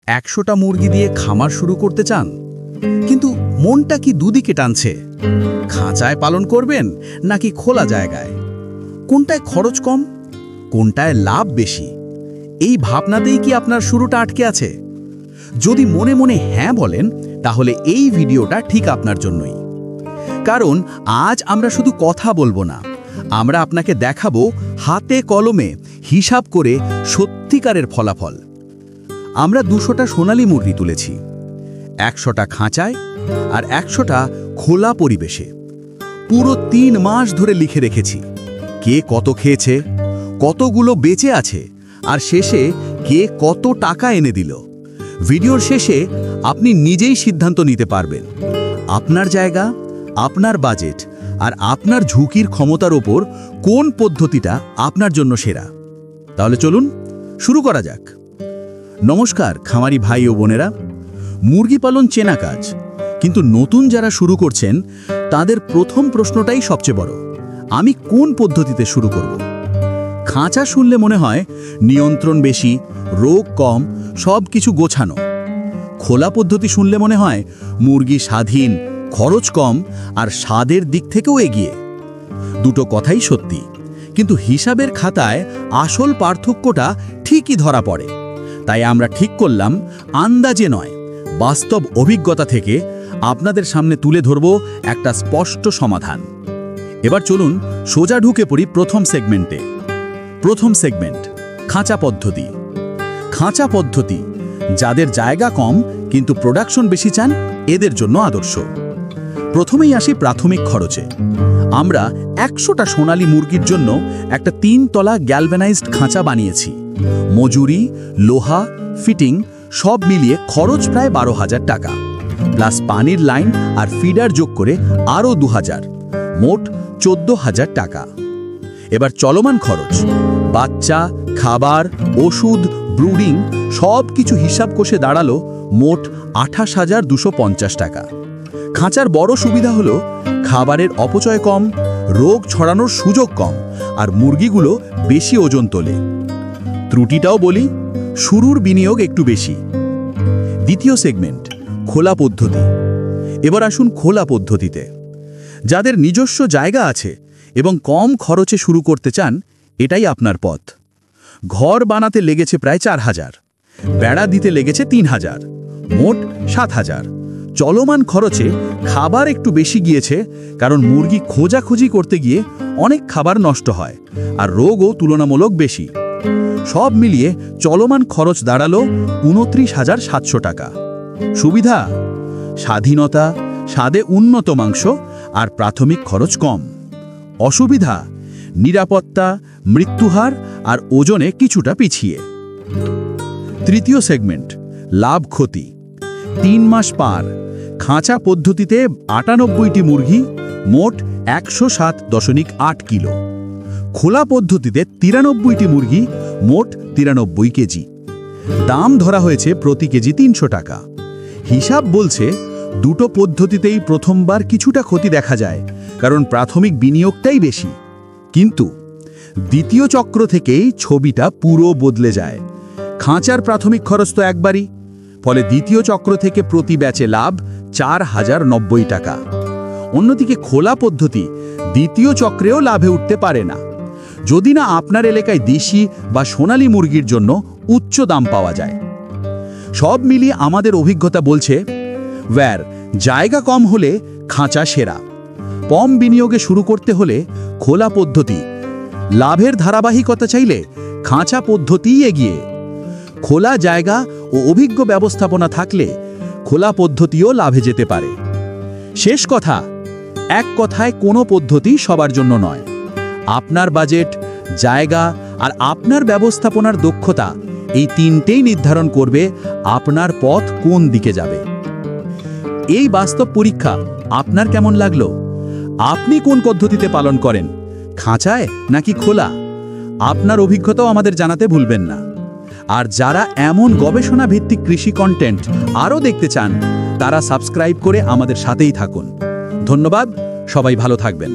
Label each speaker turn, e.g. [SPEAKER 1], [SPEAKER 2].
[SPEAKER 1] 100টা মুরগি দিয়ে খামার শুরু করতে চান, কিন্তু মনটা কি দুদিকে টানছে? খাঁচায় পালন করবেন নাকি খোলা জায়গায়? কোনটায় খরচ কম, কোনটায় লাভ বেশি? এই ভাবনাতেই কি আপনার শুরুটা আটকে আছে? যদি মনে মনে হ্যাঁ বলেন, তাহলে এই ভিডিওটা ঠিক আপনার জন্যই। কারণ আজ আমরা শুধু কথা বলবো না, আমরা আপনাকে দেখাবো হাতে কলমে হিসাব করে সত্যিকারের ফলাফল। আমরা 200টা সোনালী মুরগি তুলেছি, 100টা খাঁচায় আর 100টা খোলা পরিবেশে। পুরো 3 মাস ধরে লিখে রেখেছি কে কত খেয়েছে, কতগুলো বেঁচে আছে, আর শেষে কে কত টাকা এনে দিল। ভিডিওর শেষে আপনি নিজেই সিদ্ধান্ত নিতে পারবেন আপনার জায়গা, আপনার বাজেট আর আপনার ঝুঁকির ক্ষমতার ওপর কোন পদ্ধতিটা আপনার জন্য সেরা। তাহলে চলুন শুরু করা যাক। নমস্কার খামারি ভাই ও বোনেরা। মুরগি পালন চেনা কাজ, কিন্তু নতুন যারা শুরু করছেন তাদের প্রথম প্রশ্নটাই সবচেয়ে বড়, আমি কোন পদ্ধতিতে শুরু করব? খাঁচা শুনলে মনে হয় নিয়ন্ত্রণ বেশি, রোগ কম, সব কিছু গোছানো। খোলা পদ্ধতি শুনলে মনে হয় মুরগি স্বাধীন, খরচ কম আর স্বাদের দিক থেকেও এগিয়ে। দুটো কথাই সত্যি, কিন্তু হিসাবের খাতায় আসল পার্থক্যটা ঠিকই ধরা পড়ে। তাই আমরা ঠিক করলাম আন্দাজে নয়, বাস্তব অভিজ্ঞতা থেকে আপনাদের সামনে তুলে ধরব একটা স্পষ্ট সমাধান। এবার চলুন সোজা ঢুকে পড়ি প্রথম সেগমেন্টে। প্রথম সেগমেন্ট, খাঁচা পদ্ধতি। খাঁচা পদ্ধতি যাদের জায়গা কম কিন্তু প্রোডাকশন বেশি চান, এদের জন্য আদর্শ। প্রথমেই আসি প্রাথমিক খরচে। আমরা 100টা সোনালী মুরগির জন্য একটা 3 তলা গ্যালভানাইজড খাঁচা বানিয়েছি। মজুরি, লোহা, ফিটিং সব মিলিয়ে খরচ প্রায় 12,000 টাকা, প্লাস পানির লাইন আর ফিডার যোগ করে আরও 2,000, মোট 14,000 টাকা। এবার চলমান খরচ, বাচ্চা, খাবার, ওষুধ, ব্রুডিং সব কিছু হিসাব কষে দাঁড়ালো মোট 28,250 টাকা। খাঁচার বড় সুবিধা হলো খাবারের অপচয় কম, রোগ ছড়ানোর সুযোগ কম, আর মুরগিগুলো বেশি ওজন তোলে। ত্রুটিটাও বলি, শুরুর বিনিয়োগ একটু বেশি। দ্বিতীয় সেগমেন্ট, খোলা পদ্ধতি। এবার আসুন খোলা পদ্ধতিতে। যাদের নিজস্ব জায়গা আছে এবং কম খরচে শুরু করতে চান, এটাই আপনার পথ। ঘর বানাতে লেগেছে প্রায় 4,000, বেড়া দিতে লেগেছে 3,000, মোট 7,000। চলমান খরচে খাবার একটু বেশি গিয়েছে, কারণ মুরগি খোঁজাখুঁজি করতে গিয়ে অনেক খাবার নষ্ট হয় আর রোগও তুলনামূলক বেশি। সব মিলিয়ে চলমান খরচ দাঁড়ালো 29,700 টাকা। সুবিধা, স্বাধীনতা, স্বাদে উন্নত মাংস আর প্রাথমিক খরচ কম। অসুবিধা, নিরাপত্তা, মৃত্যুহার আর ওজনে কিছুটা পিছিয়ে। তৃতীয় সেগমেন্ট, লাভ ক্ষতি। 3 মাস পার, খাঁচা পদ্ধতিতে 98টি মুরগি, মোট 107.8 কিলো। খোলা পদ্ধতিতে 93টি মুরগি, মোট 93 কেজি। দাম ধরা হয়েছে প্রতি কেজি 300 টাকা। হিসাব বলছে দুটো পদ্ধতিতেই প্রথমবার কিছুটা ক্ষতি দেখা যায়, কারণ প্রাথমিক বিনিয়োগটাই বেশি। কিন্তু দ্বিতীয় চক্র থেকেই ছবিটা পুরো বদলে যায়। খাঁচার প্রাথমিক খরচ তো একবারই, ফলে দ্বিতীয় চক্র থেকে প্রতি ব্যাচে লাভ 4,090 টাকা। অন্যদিকে খোলা পদ্ধতি দ্বিতীয় চক্রেও লাভে উঠতে পারে না, যদি না আপনার এলাকায় দেশি বা সোনালী মুরগির জন্য উচ্চ দাম পাওয়া যায়। সব মিলিয়ে আমাদের অভিজ্ঞতা বলছে, জায়গা কম হলে খাঁচা সেরা। কম বিনিয়োগে শুরু করতে হলে খোলা পদ্ধতি, লাভের ধারাবাহিকতা চাইলে খাঁচা পদ্ধতিই এগিয়ে। খোলা জায়গা ও অভিজ্ঞ ব্যবস্থাপনা থাকলে খোলা পদ্ধতিও লাভে যেতে পারে। শেষ কথা, এক কথায় কোনো পদ্ধতি সবার জন্য নয়। আপনার বাজেট, জায়গা আর আপনার ব্যবস্থাপনার দক্ষতা, এই তিনটেই নির্ধারণ করবে আপনার পথ কোন দিকে যাবে। এই বাস্তব পরীক্ষা আপনার কেমন লাগলো? আপনি কোন পদ্ধতিতে পালন করেন, খাঁচায় নাকি খোলা? আপনার অভিজ্ঞতাও আমাদের জানাতে ভুলবেন না। আর যারা এমন গবেষণা ভিত্তিক কৃষি কন্টেন্ট আরও দেখতে চান, তারা সাবস্ক্রাইব করে আমাদের সাথেই থাকুন। ধন্যবাদ, সবাই ভালো থাকবেন।